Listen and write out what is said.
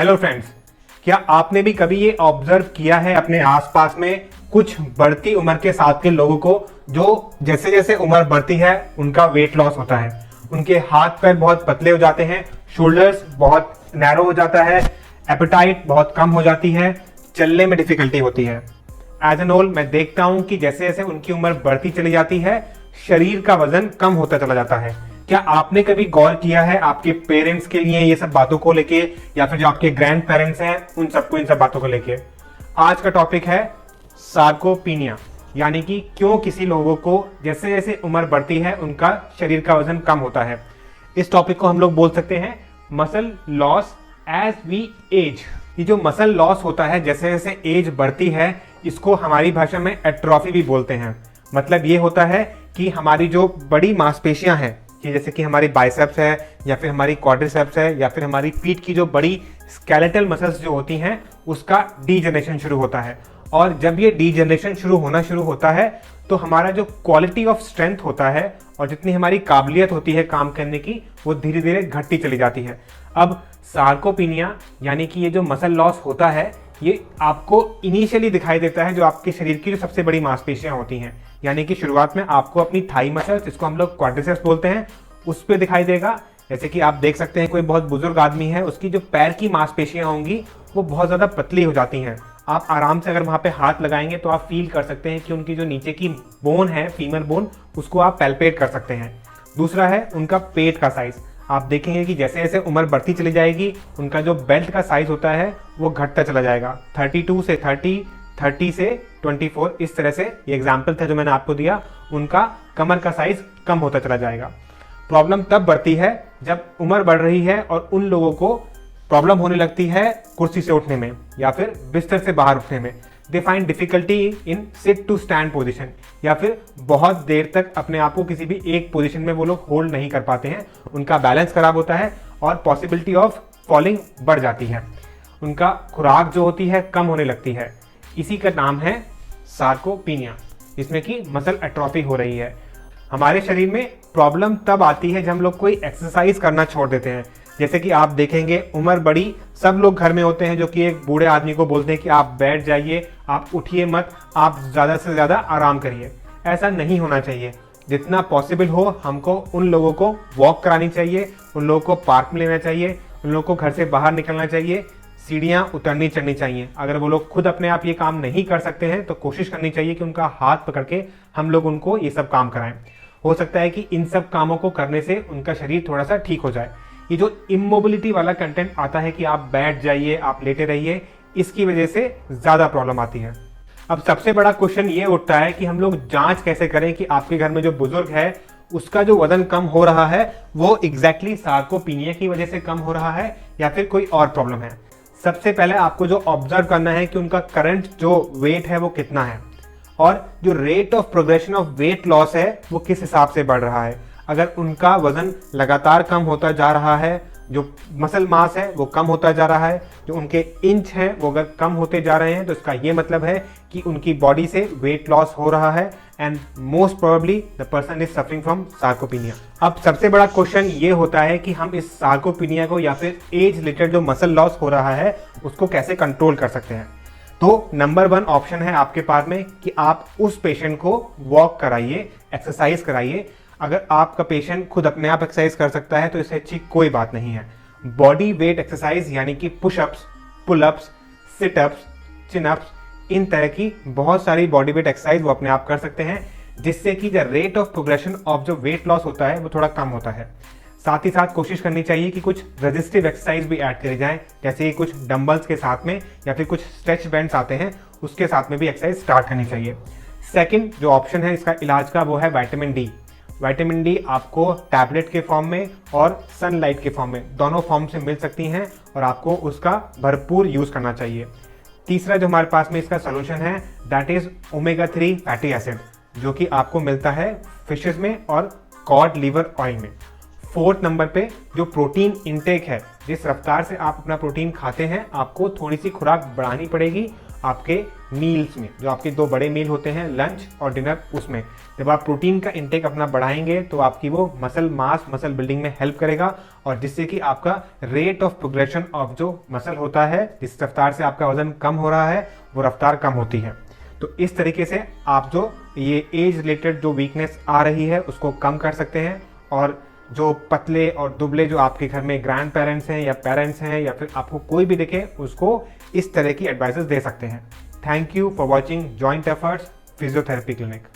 Hello friends, क्या आपने भी कभी ये ऑब्जर्व किया है अपने आसपास में कुछ बढ़ती उम्र के साथ के लोगों को, जो जैसे जैसे उम्र बढ़ती है उनका वेट लॉस होता है, उनके हाथ पैर बहुत पतले हो जाते हैं, शोल्डर्स बहुत नैरो हो जाता है, एपेटाइट बहुत कम हो जाती है, चलने में डिफिकल्टी होती है। एज एन होल मैं देखता हूं कि जैसे जैसे उनकी उम्र बढ़ती चली जाती है शरीर का वजन कम होता चला जाता है। क्या आपने कभी गौर किया है आपके पेरेंट्स के लिए ये सब बातों को लेके, या फिर जो आपके ग्रैंड पेरेंट्स हैं उन सबको इन सब बातों को लेके? आज का टॉपिक है सार्कोपीनिया, यानी कि क्यों किसी लोगों को जैसे जैसे उम्र बढ़ती है उनका शरीर का वजन कम होता है। इस टॉपिक को हम लोग बोल सकते हैं muscle loss as we age. ये जो मसल लॉस होता है जैसे जैसे एज बढ़ती है, इसको हमारी भाषा में एट्रोफी भी बोलते हैं। मतलब ये होता है कि हमारी जो बड़ी मांसपेशियां हैं, कि जैसे कि हमारी बाइसेप्स है या फिर हमारी क्वाड्रिसेप्स है या फिर हमारी पीठ की जो बड़ी स्केलेटल मसल्स जो होती हैं, उसका डीजनरेशन शुरू होता है। और जब ये डीजनरेशन शुरू होता है तो हमारा जो क्वालिटी ऑफ स्ट्रेंथ होता है और जितनी हमारी काबिलियत होती है काम करने की, वो धीरे धीरे घटती चली जाती है। अब सार्कोपीनिया यानी कि ये जो मसल लॉस होता है, ये आपको इनिशियली दिखाई देता है जो आपके शरीर की जो सबसे बड़ी मांसपेशियां होती हैं, यानी कि शुरुआत में आपको अपनी थाई मसल, जिसको हम लोग क्वाड्रिसेप्स बोलते हैं, उस पर दिखाई देगा। जैसे कि आप देख सकते हैं कोई बहुत बुजुर्ग आदमी है, उसकी जो पैर की मांसपेशियां होंगी वो बहुत ज़्यादा पतली हो जाती हैं। आप आराम से अगर वहाँ पे हाथ लगाएंगे तो आप फील कर सकते हैं कि उनकी जो नीचे की बोन है, फीमर बोन, उसको आप पैल्पेट कर सकते हैं। दूसरा है उनका पेट का साइज। आप देखेंगे कि जैसे जैसे उम्र बढ़ती चली जाएगी उनका जो बेल्ट का साइज होता है वो घटता चला जाएगा। 32 से 30, 30 से 24, इस तरह से ये एग्जाम्पल था जो मैंने आपको दिया। उनका कमर का साइज कम होता चला जाएगा। प्रॉब्लम तब बढ़ती है जब उम्र बढ़ रही है और उन लोगों को प्रॉब्लम होने लगती है कुर्सी से उठने में या फिर बिस्तर से बाहर उठने में। They find difficulty in sit to stand position, या फिर बहुत देर तक अपने आप को किसी भी एक पोजीशन में वो लोग होल्ड नहीं कर पाते हैं। उनका बैलेंस खराब होता है और पॉसिबिलिटी ऑफ फॉलिंग बढ़ जाती है। उनका खुराक जो होती है कम होने लगती है। इसी का नाम है सार्कोपीनिया, जिसमें कि मसल एट्रोफी हो रही है। हमारे शरीर में प्रॉब्लम तब आती है जब हम लोग कोई एक्सरसाइज करना छोड़ देते हैं। जैसे कि आप देखेंगे उम्र बड़ी सब लोग घर में होते हैं जो कि एक बूढ़े आदमी को बोलते हैं कि आप बैठ जाइए, आप उठिए मत, आप ज़्यादा से ज़्यादा आराम करिए। ऐसा नहीं होना चाहिए। जितना पॉसिबल हो हमको उन लोगों को वॉक करानी चाहिए, उन लोगों को पार्क में लेना चाहिए, उन लोगों को घर से बाहर निकलना चाहिए, सीढ़ियाँ उतरनी चढ़नी चाहिए। अगर वो लोग खुद अपने आप ये काम नहीं कर सकते हैं तो कोशिश करनी चाहिए कि उनका हाथ पकड़ के हम लोग उनको ये सब काम कराएं। हो सकता है कि इन सब कामों को करने से उनका शरीर थोड़ा सा ठीक हो जाए। ये जो इमोबिलिटी वाला कंटेंट आता है कि आप बैठ जाइए, आप लेटे रहिए, इसकी वजह से ज़्यादा प्रॉब्लम आती है। अब सबसे बड़ा क्वेश्चन ये उठता है कि हम लोग जांच कैसे करें कि आपके घर में जो बुजुर्ग है उसका जो वजन कम हो रहा है वो एग्जैक्टली सार्कोपीनिया की वजह से कम हो रहा है या फिर कोई और प्रॉब्लम है। सबसे पहले आपको जो ऑब्जर्व करना है कि उनका करंट जो वेट है वो कितना है, और जो rate of progression of weight loss है वो किस हिसाब से बढ़ रहा है। अगर उनका वजन लगातार कम होता जा रहा है, जो मसल मास है वो कम होता जा रहा है, जो उनके इंच हैं वो अगर कम होते जा रहे हैं, तो इसका ये मतलब है कि उनकी बॉडी से वेट लॉस हो रहा है and most probably the person is suffering from sarcopenia. अब सबसे बड़ा क्वेश्चन ये होता है कि हम इस सार्कोपीनिया को या फिर एज रिलेटेड जो मसल लॉस हो रहा है उसको कैसे कंट्रोल कर सकते हैं। तो नंबर 1 ऑप्शन है आपके पास में कि आप उस पेशेंट को वॉक कराइए, एक्सरसाइज कराइए। अगर आपका पेशेंट खुद अपने आप एक्सरसाइज कर सकता है तो इससे अच्छी कोई बात नहीं है। बॉडी वेट एक्सरसाइज यानी कि पुशअप्स, पुलअप्स, सिटअप्स, चिनअप्स, इन तरह की बहुत सारी बॉडी वेट एक्सरसाइज वो अपने आप कर सकते हैं, जिससे कि the rate of progression of जो वेट लॉस होता है वो थोड़ा कम होता है। साथ ही साथ कोशिश करनी चाहिए कि कुछ रेजिस्टिव एक्सरसाइज भी ऐड करी जाए, जैसे कि कुछ डंबल्स के साथ में या फिर कुछ स्ट्रेच बैंड्स आते हैं उसके साथ में भी एक्सरसाइज स्टार्ट करनी चाहिए। सेकंड जो ऑप्शन है इसका इलाज का वो है विटामिन डी। विटामिन डी आपको टैबलेट के फॉर्म में और सनलाइट के फॉर्म में, दोनों फॉर्म से मिल सकती हैं और आपको उसका भरपूर यूज करना चाहिए। तीसरा जो हमारे पास में इसका सोल्यूशन है that is omega 3 fatty acid, जो कि आपको मिलता है फिशेस में और कॉड लिवर ऑयल में। फोर्थ नंबर पे जो प्रोटीन इंटेक है, जिस रफ्तार से आप अपना प्रोटीन खाते हैं आपको थोड़ी सी खुराक बढ़ानी पड़ेगी आपके मील्स में, जो आपके 2 बड़े मील होते हैं लंच और डिनर, उसमें जब आप प्रोटीन का इंटेक अपना बढ़ाएंगे तो आपकी वो मसल मास, मसल बिल्डिंग में हेल्प करेगा, और जिससे कि आपका रेट ऑफ प्रोग्रेशन ऑफ जो मसल होता है, जिस रफ्तार से आपका वजन कम हो रहा है वो रफ्तार कम होती है। तो इस तरीके से आप जो ये एज रिलेटेड जो वीकनेस आ रही है उसको कम कर सकते हैं, और जो पतले और दुबले जो आपके घर में ग्रैंड पेरेंट्स हैं या पेरेंट्स हैं या फिर आपको कोई भी दिखे उसको इस तरह की एडवाइसेस दे सकते हैं। Thank you for watching joint efforts physiotherapy clinic.